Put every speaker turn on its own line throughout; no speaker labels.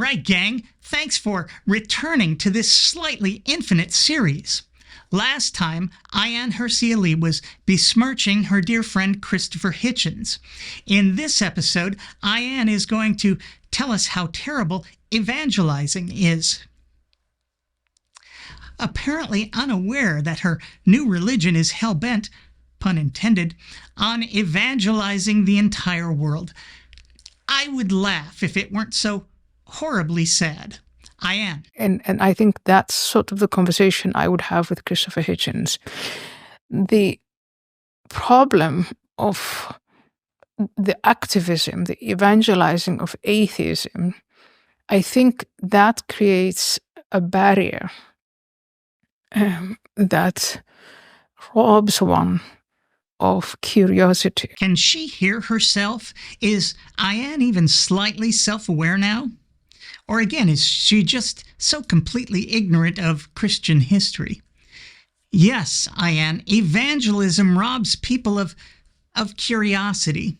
right, gang. Thanks for returning to this slightly infinite series. Last time, Ayaan Hirsi Ali was besmirching her dear friend Christopher Hitchens. In this episode, Ayaan is going to tell us how terrible evangelizing is. Apparently unaware that her new religion is hell-bent, pun intended, on evangelizing the entire world. I would laugh if it weren't so horribly sad. Ayaan.
And I think that's sort of the conversation I would have with Christopher Hitchens. The problem of the activism, the evangelizing of atheism, I think that creates a barrier that robs one of curiosity.
Can she hear herself? Is Ayaan even slightly self-aware now? Or again, is she just so completely ignorant of Christian history? Yes, Ayaan, evangelism robs people of curiosity,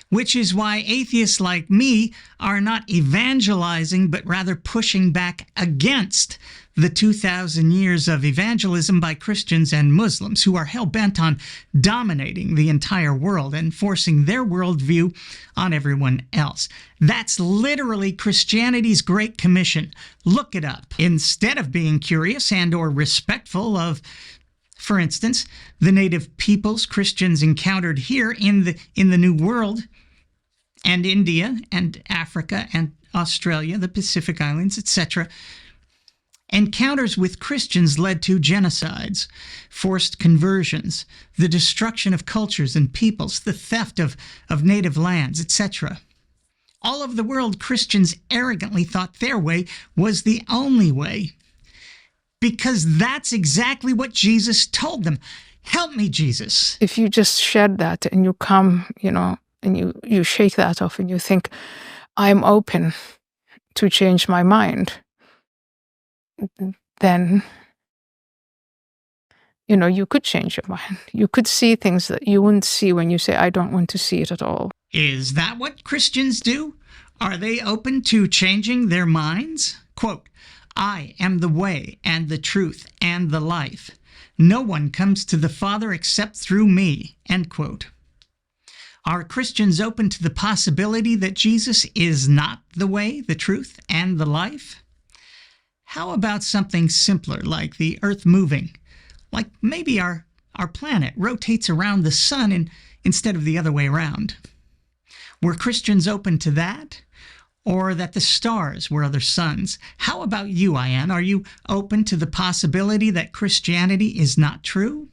which is why atheists like me are not evangelizing, but rather pushing back against the 2,000 years of evangelism by Christians and Muslims who are hell-bent on dominating the entire world and forcing their worldview on everyone else. That's literally Christianity's Great Commission. Look it up. Instead of being curious and or respectful of, for instance, the native peoples Christians encountered here in the New World, and India and Africa and Australia, the Pacific Islands, etc., encounters with Christians led to genocides, forced conversions, the destruction of cultures and peoples, the theft of native lands, etc. All over the world, Christians arrogantly thought their way was the only way, because that's exactly what Jesus told them. Help me, Jesus.
If you just shed that and you come, and you shake that off and you think, I'm open to change my mind, then, you could change your mind. You could see things that you wouldn't see when you say, I don't want to see it at all.
Is that what Christians do? Are they open to changing their minds? Quote, I am the way and the truth and the life. No one comes to the Father except through me. End quote. Are Christians open to the possibility that Jesus is not the way, the truth, and the life? How about something simpler like the Earth moving? Like maybe our planet rotates around the sun instead of the other way around. Were Christians open to that? Or that the stars were other suns? How about you, Ayaan? Are you open to the possibility that Christianity is not true?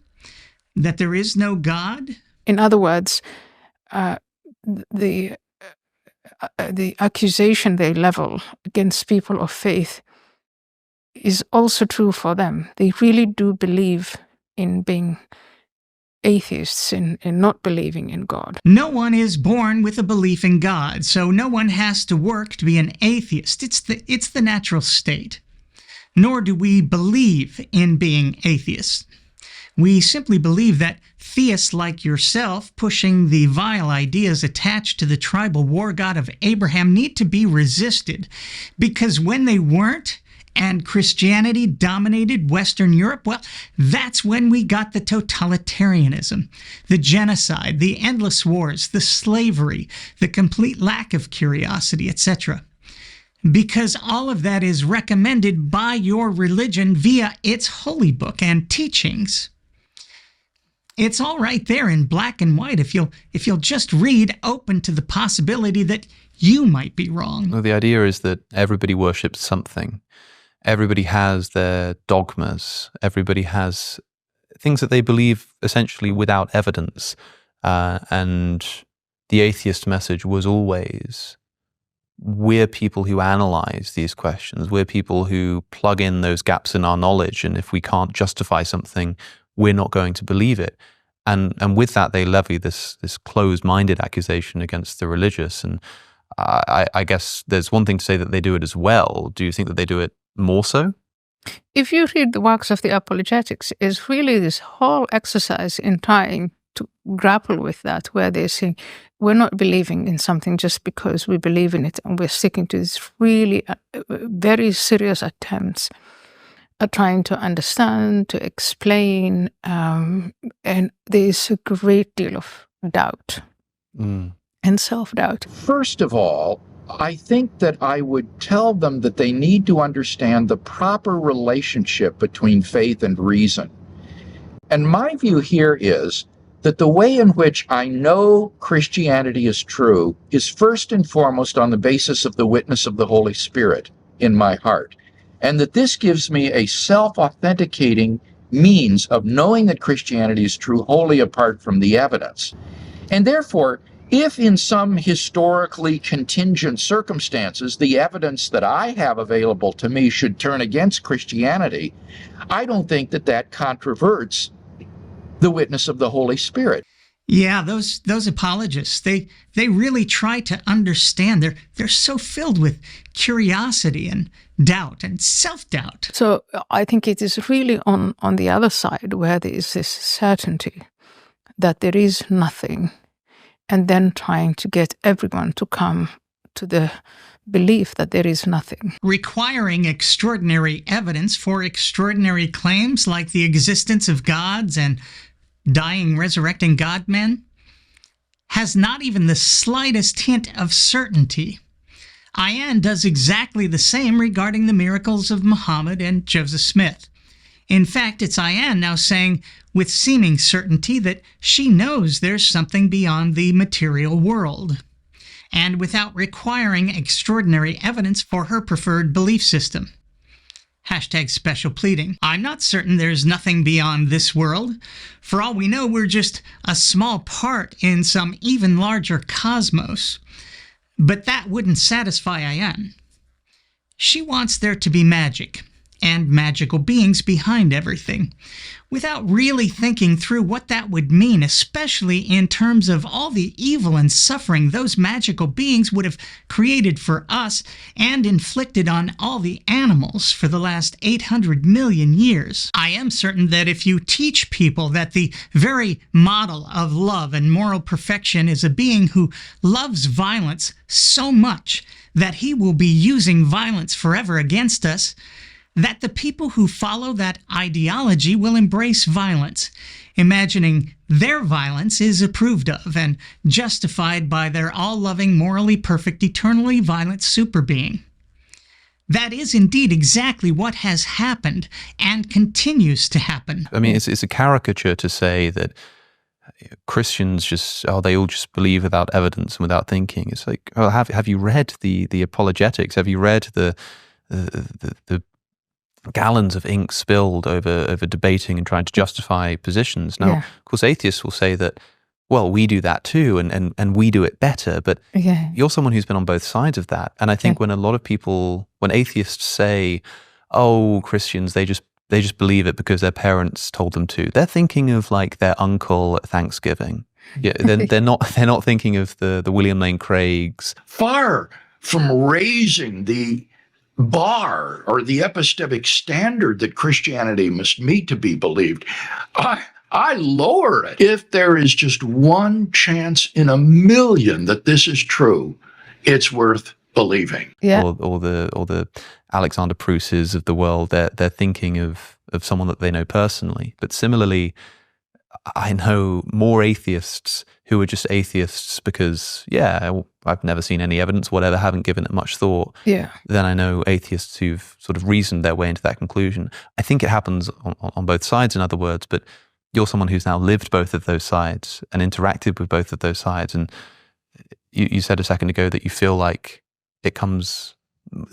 That there is no God?
In other words, the accusation they level against people of faith is also true for them. They really do believe in being atheists, in not believing in God.
No one is born with a belief in God, so no one has to work to be an atheist. It's the natural state. Nor do we believe in being atheists. We simply believe that theists like yourself, pushing the vile ideas attached to the tribal war god of Abraham, need to be resisted, because when they weren't, and Christianity dominated Western Europe, well, that's when we got the totalitarianism, the genocide, the endless wars, the slavery, the complete lack of curiosity, etc. Because all of that is recommended by your religion via its holy book and teachings. It's all right there in black and white if you'll just read, open to the possibility that you might be wrong.
Well, the idea is that everybody worships something. Everybody has their dogmas. Everybody has things that they believe essentially without evidence. And the atheist message was always, we're people who analyze these questions. We're people who plug in those gaps in our knowledge. And if we can't justify something, we're not going to believe it. And with that, they levy this closed-minded accusation against the religious. And I guess there's one thing to say that they do it as well. Do you think that they do it more so?
If you read the works of the apologetics, it's really this whole exercise in trying to grapple with that, where they're saying, we're not believing in something just because we believe in it, and we're sticking to these really very serious attempts at trying to understand, to explain, and there's a great deal of doubt and self-doubt.
First of all, I think that I would tell them that they need to understand the proper relationship between faith and reason. And my view here is that the way in which I know Christianity is true is first and foremost on the basis of the witness of the Holy Spirit in my heart. And that this gives me a self-authenticating means of knowing that Christianity is true wholly apart from the evidence. And therefore, if in some historically contingent circumstances the evidence that I have available to me should turn against Christianity, I don't think that that controverts the witness of the Holy Spirit.
Yeah, those apologists, they really try to understand. They're so filled with curiosity and doubt and self-doubt.
So I think it is really on the other side where there is this certainty that there is nothing, and then trying to get everyone to come to the belief that there is nothing.
Requiring extraordinary evidence for extraordinary claims like the existence of gods and dying, resurrecting God-men has not even the slightest hint of certainty. Ayaan does exactly the same regarding the miracles of Muhammad and Joseph Smith. In fact, it's Ayaan now saying with seeming certainty that she knows there's something beyond the material world, and without requiring extraordinary evidence for her preferred belief system. #special pleading. I'm not certain there's nothing beyond this world. For all we know, we're just a small part in some even larger cosmos. But that wouldn't satisfy Ayaan. She wants there to be magic and magical beings behind everything, without really thinking through what that would mean, especially in terms of all the evil and suffering those magical beings would have created for us and inflicted on all the animals for the last 800 million years. I am certain that if you teach people that the very model of love and moral perfection is a being who loves violence so much that he will be using violence forever against us, that the people who follow that ideology will embrace violence, imagining their violence is approved of and justified by their all-loving, morally perfect, eternally violent superbeing. That is indeed exactly what has happened and continues to happen.
I mean, it's a caricature to say that Christians they all just believe without evidence and without thinking. It's like, oh, have you read the apologetics? Have you read the gallons of ink spilled over debating and trying to justify positions? Now, of course, atheists will say that, well, we do that too, and we do it better, but you're someone who's been on both sides of that. And I think when atheists say, oh, Christians, they just believe it because their parents told them to, they're thinking of like their uncle at Thanksgiving. Yeah, they're not thinking of the William Lane Craigs.
Far from raising the bar or the epistemic standard that Christianity must meet to be believed, I lower it. If there is just one chance in a million that this is true, it's worth believing.
Yeah.
Or the Alexander Pruses of the world, they're thinking of someone that they know personally. But similarly, I know more atheists who are just atheists because, I've never seen any evidence, whatever, haven't given it much thought.
Yeah.
Then I know atheists who've sort of reasoned their way into that conclusion. I think it happens on both sides, in other words, but you're someone who's now lived both of those sides and interacted with both of those sides. And you said a second ago that you feel like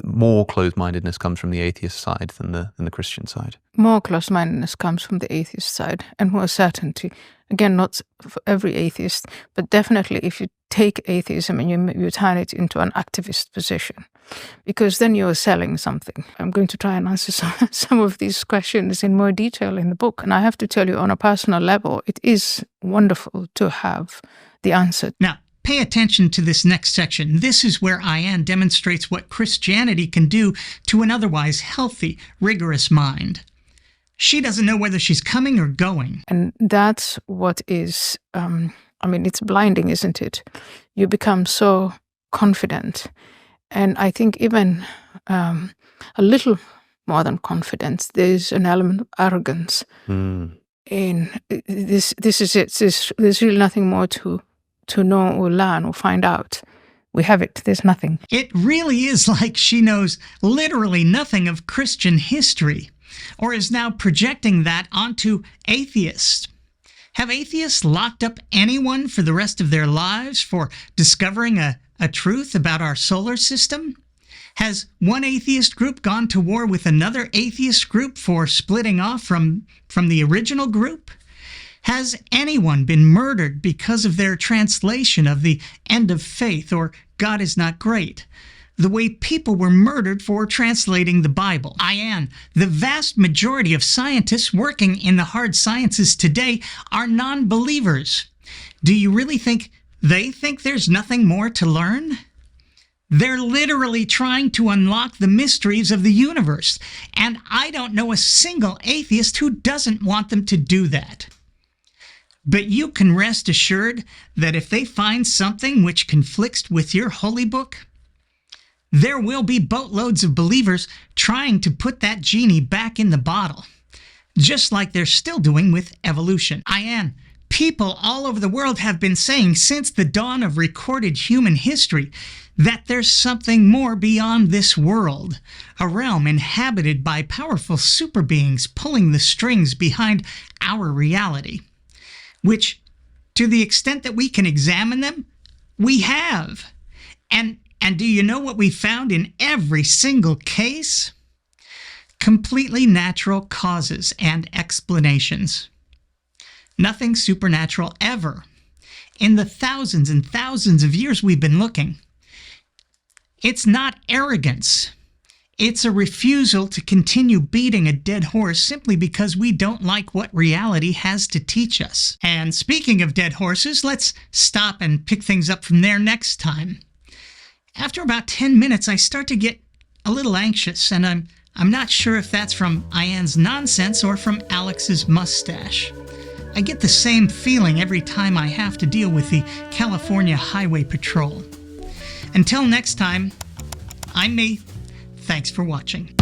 more closed-mindedness comes from the atheist side than the Christian side.
More closed-mindedness comes from the atheist side, and more certainty. Again, not for every atheist, but definitely if you take atheism and you turn it into an activist position, because then you're selling something. I'm going to try and answer some of these questions in more detail in the book, and I have to tell you, on a personal level, it is wonderful to have the answer.
Now, pay attention to this next section. This is where Ayaan demonstrates what Christianity can do to an otherwise healthy, rigorous mind. She doesn't know whether she's coming or going.
And that's what is, it's blinding, isn't it? You become so confident. And I think even a little more than confidence, there's an element of arrogance. In this is it. There's really nothing more to know or learn or find out. We have it. There's nothing.
It really is like she knows literally nothing of Christian history, or is now projecting that onto atheists. Have atheists locked up anyone for the rest of their lives for discovering a truth about our solar system? Has one atheist group gone to war with another atheist group for splitting off from the original group? Has anyone been murdered because of their translation of the End of Faith or God is Not Great, the way people were murdered for translating the Bible? Ayaan, the vast majority of scientists working in the hard sciences today are non-believers. Do you really think they think there's nothing more to learn? They're literally trying to unlock the mysteries of the universe, and I don't know a single atheist who doesn't want them to do that. But you can rest assured that if they find something which conflicts with your holy book, there will be boatloads of believers trying to put that genie back in the bottle, just like they're still doing with evolution. Ayaan, people all over the world have been saying since the dawn of recorded human history that there's something more beyond this world, a realm inhabited by powerful super beings pulling the strings behind our reality, which, to the extent that we can examine them, we have. And do you know what we found in every single case? Completely natural causes and explanations. Nothing supernatural ever. In the thousands and thousands of years we've been looking. It's not arrogance. It's a refusal to continue beating a dead horse simply because we don't like what reality has to teach us. And speaking of dead horses, let's stop and pick things up from there next time. After about 10 minutes, I start to get a little anxious, and I'm not sure if that's from Ayaan's nonsense or from Alex's mustache. I get the same feeling every time I have to deal with the California Highway Patrol. Until next time, I'm me. Thanks for watching.